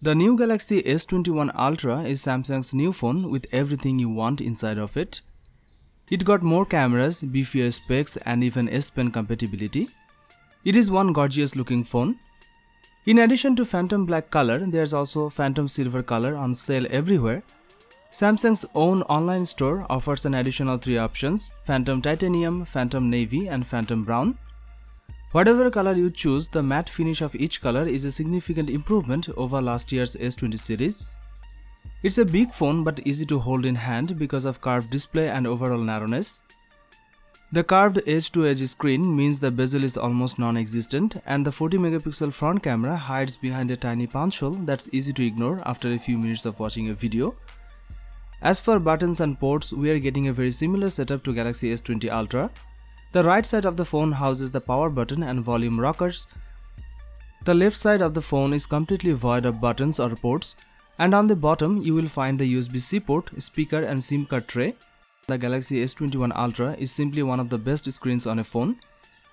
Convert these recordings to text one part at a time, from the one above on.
The new Galaxy S21 Ultra is Samsung's new phone with everything you want inside of it. It got more cameras, beefier specs and even S Pen compatibility. It is one gorgeous looking phone. In addition to phantom black color, there's also phantom silver color on sale everywhere. Samsung's own online store offers an additional 3 options: phantom titanium, phantom navy and phantom brown. Whatever color you choose, the matte finish of each color is a significant improvement over last year's S20 series. It's a big phone but easy to hold in hand because of curved display and overall narrowness. The curved edge-to-edge screen means the bezel is almost non-existent, and the 40-megapixel front camera hides behind a tiny punch hole that's easy to ignore after a few minutes of watching a video. As for buttons and ports, we are getting a very similar setup to Galaxy S20 Ultra. The right side of the phone houses the power button and volume rockers. The left side of the phone is completely void of buttons or ports, and on the bottom you will find the USB-C port, speaker and SIM card tray. The Galaxy S21 Ultra is simply one of the best screens on a phone.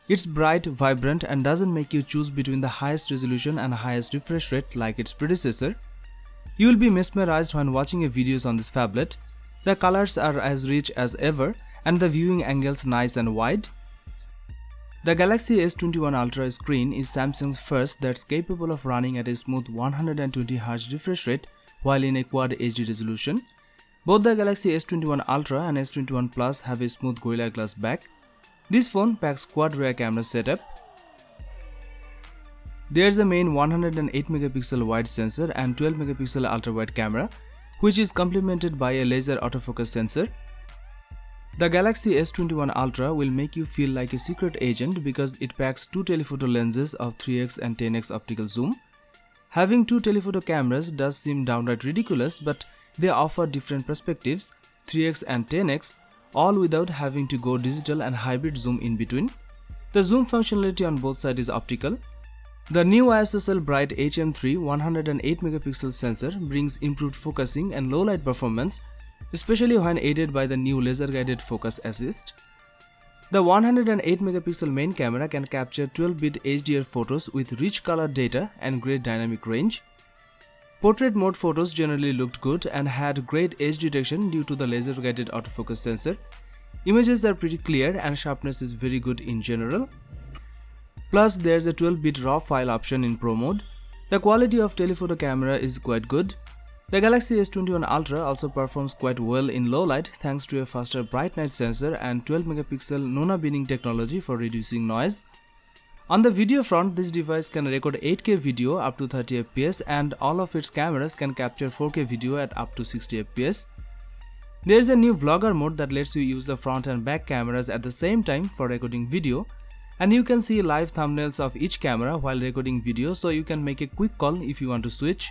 It's bright, vibrant and doesn't make you choose between the highest resolution and highest refresh rate like its predecessor. You will be mesmerized when watching videos on this phablet. The colors are as rich as ever and the viewing angles nice and wide. The Galaxy S21 Ultra screen is Samsung's first that's capable of running at a smooth 120Hz refresh rate while in a Quad HD resolution. Both the Galaxy S21 Ultra and S21 Plus have a smooth Gorilla Glass back. This phone packs quad rear camera setup. There's a main 108-megapixel wide sensor and 12-megapixel ultra-wide camera, which is complemented by a laser autofocus sensor. The Galaxy S21 Ultra will make you feel like a secret agent because it packs 2 telephoto lenses of 3x and 10x optical zoom. Having 2 telephoto cameras does seem downright ridiculous, but they offer different perspectives, 3x and 10x, all without having to go digital and hybrid zoom in between. The zoom functionality on both sides is optical. The new ISOCELL Bright HM3 108-megapixel sensor brings improved focusing and low light performance, especially when aided by the new laser-guided focus assist. The 108-megapixel main camera can capture 12-bit HDR photos with rich color data and great dynamic range. Portrait mode photos generally looked good and had great edge detection due to the laser-guided autofocus sensor. Images are pretty clear and sharpness is very good in general. Plus, there's a 12-bit RAW file option in Pro mode. The quality of telephoto camera is quite good. The Galaxy S21 Ultra also performs quite well in low light thanks to a faster bright night sensor and 12-megapixel Nona binning technology for reducing noise. On the video front, this device can record 8K video up to 30 fps and all of its cameras can capture 4K video at up to 60 fps. There is a new vlogger mode that lets you use the front and back cameras at the same time for recording video, and you can see live thumbnails of each camera while recording video, so you can make a quick call if you want to switch.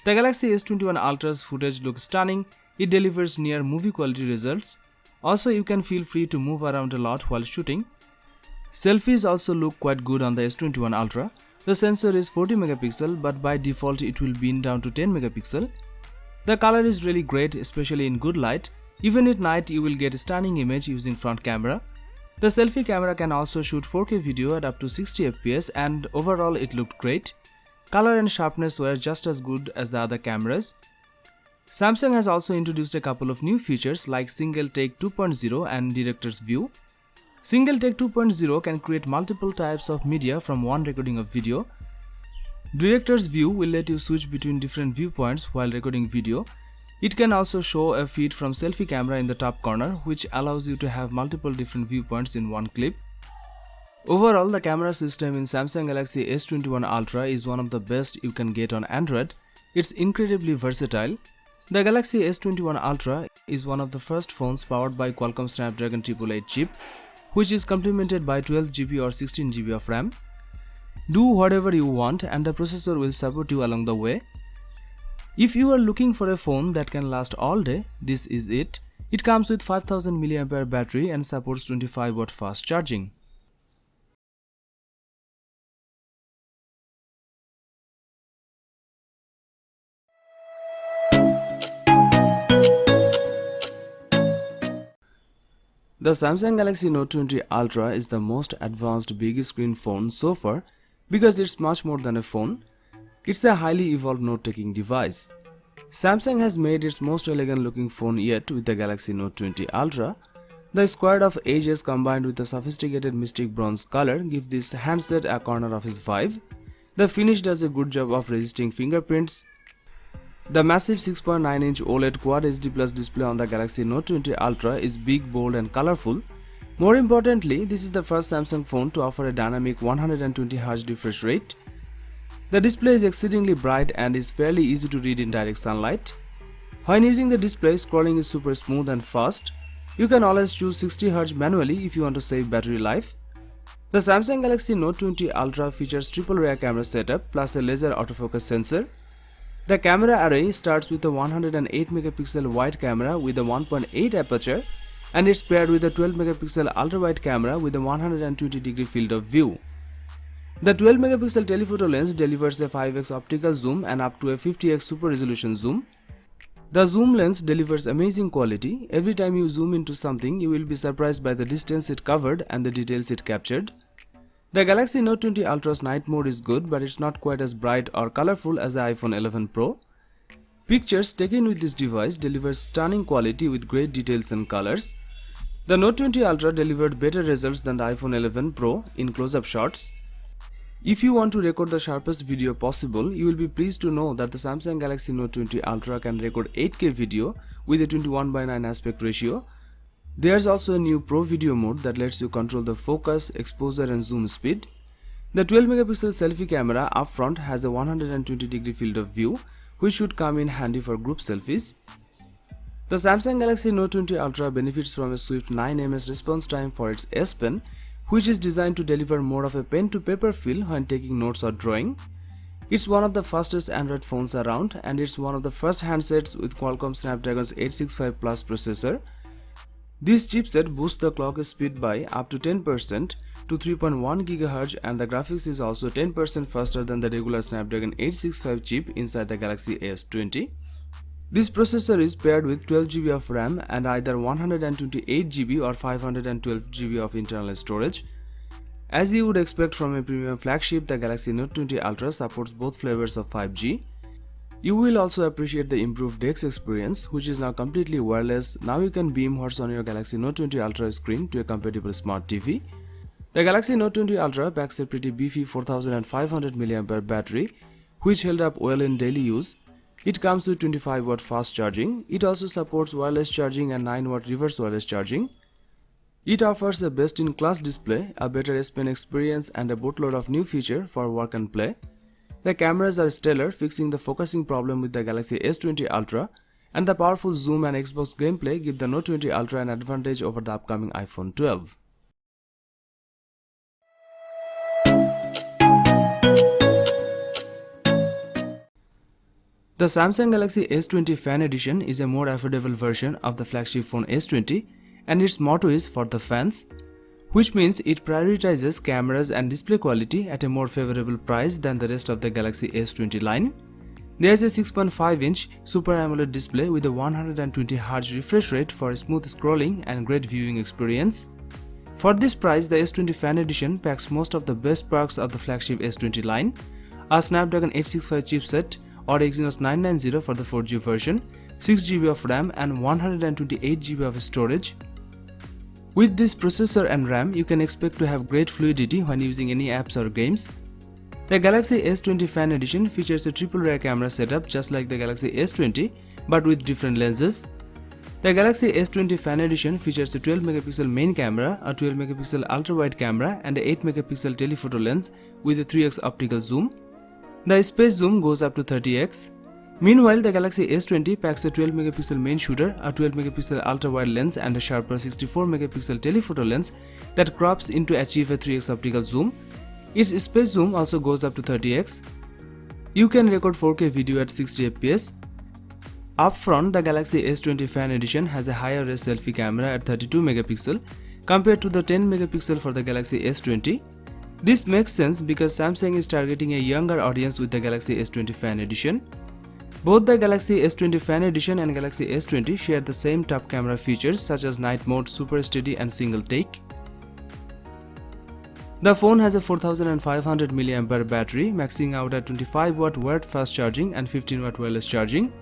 The Galaxy S21 Ultra's footage looks stunning. It delivers near movie quality results. Also, you can feel free to move around a lot while shooting. Selfies also look quite good on the S21 Ultra. The sensor is 40 megapixel, but by default it will bin down to 10 megapixel. The color is really great, especially in good light. Even at night you will get a stunning image using front camera. The selfie camera can also shoot 4K video at up to 60 fps and overall it looked great. Color and sharpness were just as good as the other cameras. Samsung has also introduced a couple of new features like Single Take 2.0 and Director's View. Single Take 2.0 can create multiple types of media from one recording of video. Director's View will let you switch between different viewpoints while recording video. It can also show a feed from selfie camera in the top corner, which allows you to have multiple different viewpoints in one clip. Overall, the camera system in Samsung Galaxy S21 Ultra is one of the best you can get on Android. It's incredibly versatile. The Galaxy S21 Ultra is one of the first phones powered by Qualcomm Snapdragon 888 chip, which is complemented by 12GB or 16GB of RAM. Do whatever you want and the processor will support you along the way. If you are looking for a phone that can last all day, this is it. It comes with 5000 mAh battery and supports 25W fast charging. The Samsung Galaxy Note 20 Ultra is the most advanced big screen phone so far because it's much more than a phone. It's a highly evolved note-taking device. Samsung has made its most elegant looking phone yet with the Galaxy Note 20 Ultra. The squared of edges combined with the sophisticated mystic bronze color give this handset a corner office vibe. The finish does a good job of resisting fingerprints. The massive 6.9-inch OLED Quad HD Plus display on the Galaxy Note 20 Ultra is big, bold and colorful. More importantly, this is the first Samsung phone to offer a dynamic 120Hz refresh rate. The display is exceedingly bright and is fairly easy to read in direct sunlight. When using the display, scrolling is super smooth and fast. You can always choose 60Hz manually if you want to save battery life. The Samsung Galaxy Note 20 Ultra features triple rear camera setup plus a laser autofocus sensor. The camera array starts with a 108MP wide camera with a 1.8 aperture and it's paired with a 12MP ultra-wide camera with a 120-degree field of view. The 12MP telephoto lens delivers a 5x optical zoom and up to a 50x super resolution zoom. The zoom lens delivers amazing quality. Every time you zoom into something, you will be surprised by the distance it covered and the details it captured. The Galaxy Note 20 Ultra's night mode is good, but it's not quite as bright or colorful as the iPhone 11 Pro. Pictures taken with this device delivers stunning quality with great details and colors. The Note 20 Ultra delivered better results than the iPhone 11 Pro in close-up shots. If you want to record the sharpest video possible, you will be pleased to know that the Samsung Galaxy Note 20 Ultra can record 8K video with a 21:9 aspect ratio. There's also a new Pro Video mode that lets you control the focus, exposure and zoom speed. The 12MP selfie camera up front has a 120-degree field of view, which should come in handy for group selfies. The Samsung Galaxy Note 20 Ultra benefits from a swift 9ms response time for its S Pen, which is designed to deliver more of a pen-to-paper feel when taking notes or drawing. It's one of the fastest Android phones around and it's one of the first handsets with Qualcomm Snapdragon's 865 Plus processor. This chipset boosts the clock speed by up to 10% to 3.1 GHz and the graphics is also 10% faster than the regular Snapdragon 865 chip inside the Galaxy S20. This processor is paired with 12GB of RAM and either 128GB or 512GB of internal storage. As you would expect from a premium flagship, the Galaxy Note 20 Ultra supports both flavors of 5G. You will also appreciate the improved DeX experience, which is now completely wireless. Now you can beam what's on your Galaxy Note 20 Ultra screen to a compatible smart TV. The Galaxy Note 20 Ultra packs a pretty beefy 4500 mAh battery, which held up well in daily use. It comes with 25W fast charging. It also supports wireless charging and 9W reverse wireless charging. It offers a best-in-class display, a better S Pen experience and a boatload of new features for work and play. The cameras are stellar, fixing the focusing problem with the Galaxy S20 Ultra, and the powerful zoom and Xbox gameplay give the Note 20 Ultra an advantage over the upcoming iPhone 12. The Samsung Galaxy S20 Fan Edition is a more affordable version of the flagship phone S20, and its motto is "For the Fans", which means it prioritizes cameras and display quality at a more favorable price than the rest of the Galaxy S20 line. There's a 6.5-inch Super AMOLED display with a 120Hz refresh rate for smooth scrolling and great viewing experience. For this price, the S20 Fan Edition packs most of the best perks of the flagship S20 line: a Snapdragon 865 chipset or Exynos 990 for the 4G version, 6GB of RAM and 128GB of storage. With this processor and RAM, you can expect to have great fluidity when using any apps or games. The Galaxy S20 Fan Edition features a triple rear camera setup just like the Galaxy S20 but with different lenses. The Galaxy S20 Fan Edition features a 12MP main camera, a 12MP ultra-wide camera and a 8MP telephoto lens with a 3x optical zoom. The space zoom goes up to 30x. Meanwhile, the Galaxy S20 packs a 12MP main shooter, a 12MP ultra-wide lens and a sharper 64MP telephoto lens that crops in to achieve a 3x optical zoom. Its space zoom also goes up to 30x. You can record 4K video at 60fps. Up front, the Galaxy S20 Fan Edition has a higher res selfie camera at 32MP compared to the 10MP for the Galaxy S20. This makes sense because Samsung is targeting a younger audience with the Galaxy S20 Fan Edition. Both the Galaxy S20 Fan Edition and Galaxy S20 share the same top camera features such as night mode, super steady and single take. The phone has a 4500 mAh battery, maxing out at 25 watt wired fast charging and 15 watt wireless charging.